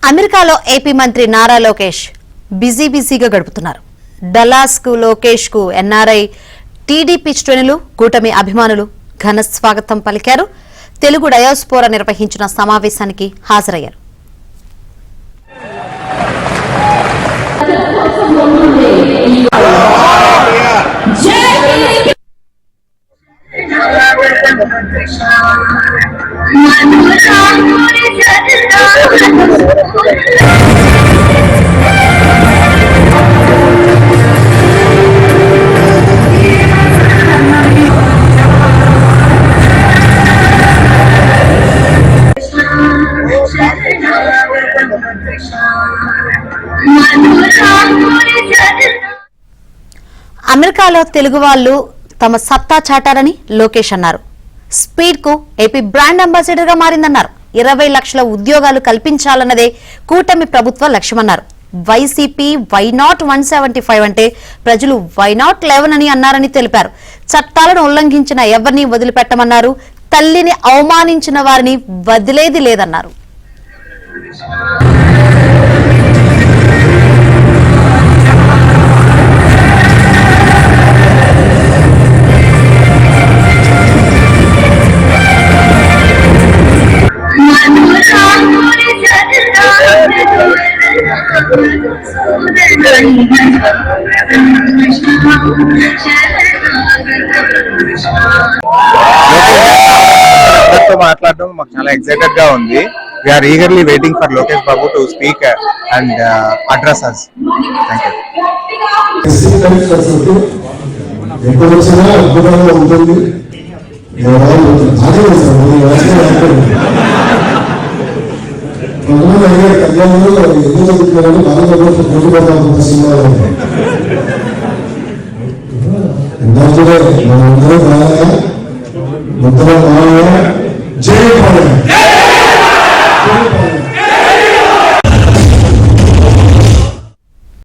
అమెరికాలో ఏపీ మంత్రి నారా లోకేష్ బిజీగా గడుపుతున్నారు. డల్లాస్ కు లోకేష్ కు ఎన్ఆర్ఐ టీడీపీ శ్రేణులు కూటమి అభిమానులు ఘన స్వాగతం పలికారు. తెలుగు డయాస్పోరా నిర్వహించిన సమావేశానికి హాజరయ్యారు. అమెరికాలో తెలుగు వాళ్లు తమ సత్తా చాటారని లోకేష్ అన్నారు. స్పీడ్ కు ఏపీ బ్రాండ్ అంబాసిడర్ గా మారిందన్నారు. 20 లక్షల ఉద్యోగాలు కల్పించాలన్నదే కూటమి ప్రభుత్వ లక్ష్యమన్నారు. వైసీపీ వైనాట్ 175 అంటే ప్రజలు వైనాట్ 11 అని అన్నారని తెలిపారు. చట్టాలను ఉల్లంఘించిన ఎవరిని వదిలిపెట్టమన్నారు. తల్లిని అవమానించిన వారిని వదిలేది లేదన్నారు. మాట్లాడడం మాకు చాలా ఎక్సైటెడ్ గా ఉంది. We are eagerly waiting for Lokesh Babu to speak and address us. Thank you. మొత్తం